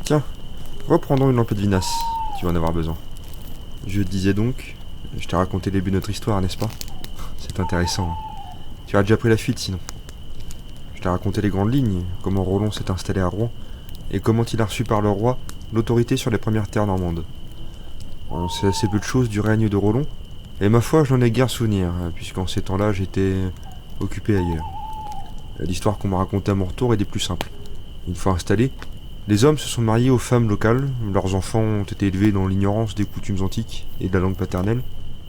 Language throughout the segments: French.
Tiens, reprendons une lampe de vinasse, tu vas en avoir besoin. Je disais donc, je t'ai raconté le début de notre histoire, n'est-ce pas? C'est intéressant. Tu as déjà pris la fuite sinon. Je t'ai raconté les grandes lignes, comment Rollon s'est installé à Rouen, et comment il a reçu par le roi l'autorité sur les premières terres normandes. On sait assez peu de choses du règne de Rollon, et ma foi, je n'en ai guère souvenir, puisqu'en ces temps-là, j'étais occupé ailleurs. L'histoire qu'on m'a racontée à mon retour est des plus simples. Une fois installés, les hommes se sont mariés aux femmes locales, leurs enfants ont été élevés dans l'ignorance des coutumes antiques et de la langue paternelle,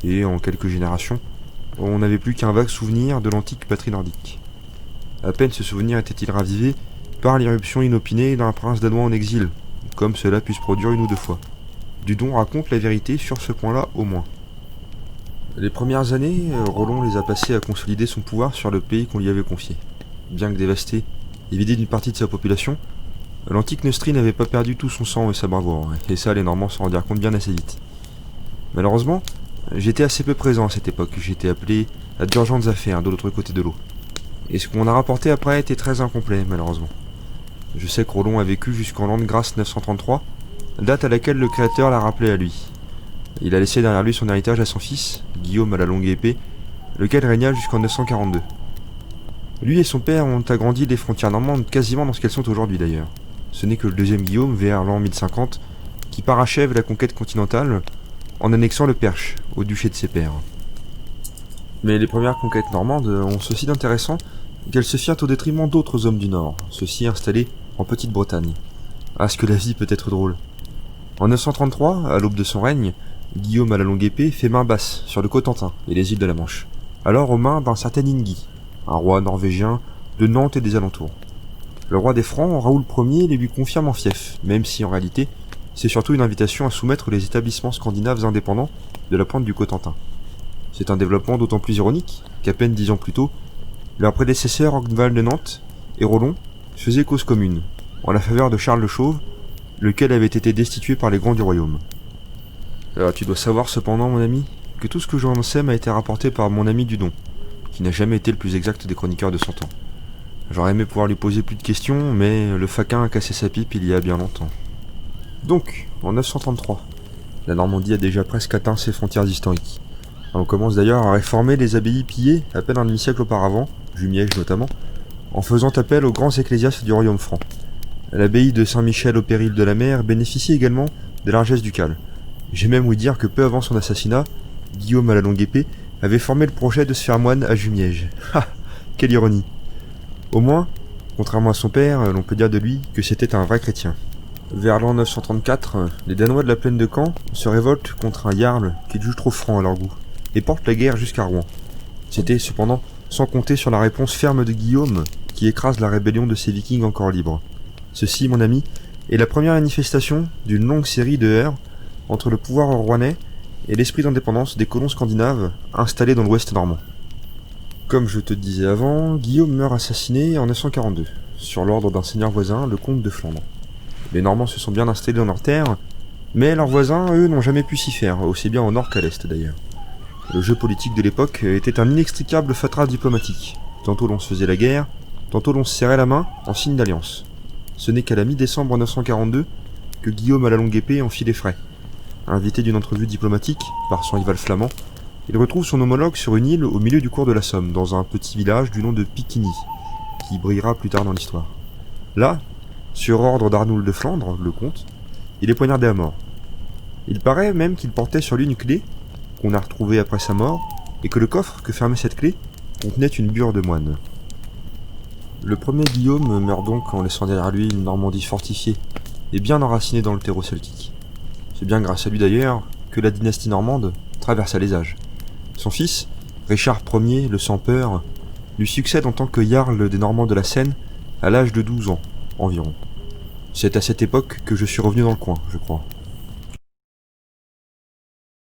et en quelques générations, on n'avait plus qu'un vague souvenir de l'antique patrie nordique. À peine ce souvenir était-il ravivé par l'irruption inopinée d'un prince danois en exil, comme cela pu se produire une ou deux fois. Dudon raconte la vérité sur ce point-là au moins. Les premières années, Rollon les a passées à consolider son pouvoir sur le pays qu'on lui avait confié. Bien que dévasté et vidé d'une partie de sa population, l'antique Neustrie n'avait pas perdu tout son sang et sa bravoure, et ça les Normands s'en rendirent compte bien assez vite. Malheureusement, j'étais assez peu présent à cette époque, j'étais appelé à d'urgentes affaires de l'autre côté de l'eau. Et ce qu'on a rapporté après était très incomplet, malheureusement. Je sais que Rollon a vécu jusqu'en l'an de grâce 933, date à laquelle le Créateur l'a rappelé à lui. Il a laissé derrière lui son héritage à son fils, Guillaume à la longue épée, lequel régna jusqu'en 942. Lui et son père ont agrandi les frontières normandes quasiment dans ce qu'elles sont aujourd'hui d'ailleurs. Ce n'est que le deuxième Guillaume, vers l'an 1050, qui parachève la conquête continentale en annexant le Perche au duché de ses pairs. Mais les premières conquêtes normandes ont ceci d'intéressant qu'elles se firent au détriment d'autres hommes du Nord, ceux-ci installés en Petite-Bretagne. Ah, ce que la vie peut être drôle. En 933, à l'aube de son règne, Guillaume à la longue épée fait main basse sur le Cotentin et les îles de la Manche, alors aux mains d'un certain Ingi, un roi norvégien de Nantes et des alentours. Le roi des Francs, Raoul Ier, les lui confirme en fief, même si en réalité, c'est surtout une invitation à soumettre les établissements scandinaves indépendants de la pointe du Cotentin. C'est un développement d'autant plus ironique qu'à peine 10 ans plus tôt, leur prédécesseur Rognvald de Nantes et Rollon faisaient cause commune, en la faveur de Charles le Chauve, lequel avait été destitué par les grands du royaume. Alors, tu dois savoir cependant, mon ami, que tout ce que j'en sais m'a été rapporté par mon ami Dudon, qui n'a jamais été le plus exact des chroniqueurs de son temps. J'aurais aimé pouvoir lui poser plus de questions, mais le faquin a cassé sa pipe il y a bien longtemps. Donc, en 933, la Normandie a déjà presque atteint ses frontières historiques. On commence d'ailleurs à réformer les abbayes pillées à peine un demi-siècle auparavant, Jumièges notamment, en faisant appel aux grands ecclésiastes du royaume franc. L'abbaye de Saint-Michel au péril de la mer bénéficie également des largesses ducales. J'ai même ouï dire que peu avant son assassinat, Guillaume à la longue épée avait formé le projet de se faire moine à Jumièges. Ha! Quelle ironie! Au moins, contrairement à son père, l'on peut dire de lui que c'était un vrai chrétien. Vers l'an 934, les Danois de la plaine de Caen se révoltent contre un jarl qu'ils jugent trop franc à leur goût, et portent la guerre jusqu'à Rouen. C'était cependant sans compter sur la réponse ferme de Guillaume, qui écrase la rébellion de ces vikings encore libres. Ceci, mon ami, est la première manifestation d'une longue série de heurts entre le pouvoir rouennais et l'esprit d'indépendance des colons scandinaves installés dans l'ouest normand. Comme je te disais avant, Guillaume meurt assassiné en 942, sur l'ordre d'un seigneur voisin, le comte de Flandre. Les Normands se sont bien installés dans leurs terres, mais leurs voisins, eux, n'ont jamais pu s'y faire, aussi bien au nord qu'à l'est d'ailleurs. Le jeu politique de l'époque était un inextricable fatras diplomatique. Tantôt l'on se faisait la guerre, tantôt l'on se serrait la main en signe d'alliance. Ce n'est qu'à la mi-décembre 942 que Guillaume à la longue épée en fit les frais. Invité d'une entrevue diplomatique par son rival flamand, il retrouve son homologue sur une île au milieu du cours de la Somme, dans un petit village du nom de Piquigny, qui brillera plus tard dans l'histoire. Là, sur ordre d'Arnoul de Flandre, le comte, il est poignardé à mort. Il paraît même qu'il portait sur lui une clé, qu'on a retrouvée après sa mort, et que le coffre que fermait cette clé contenait une bure de moine. Le premier Guillaume meurt donc en laissant derrière lui une Normandie fortifiée et bien enracinée dans le terreau celtique. C'est bien grâce à lui d'ailleurs que la dynastie normande traversa les âges. Son fils, Richard Ier, le Sans-Peur, lui succède en tant que jarl des Normands de la Seine à l'âge de 12 ans environ. C'est à cette époque que je suis revenu dans le coin, je crois.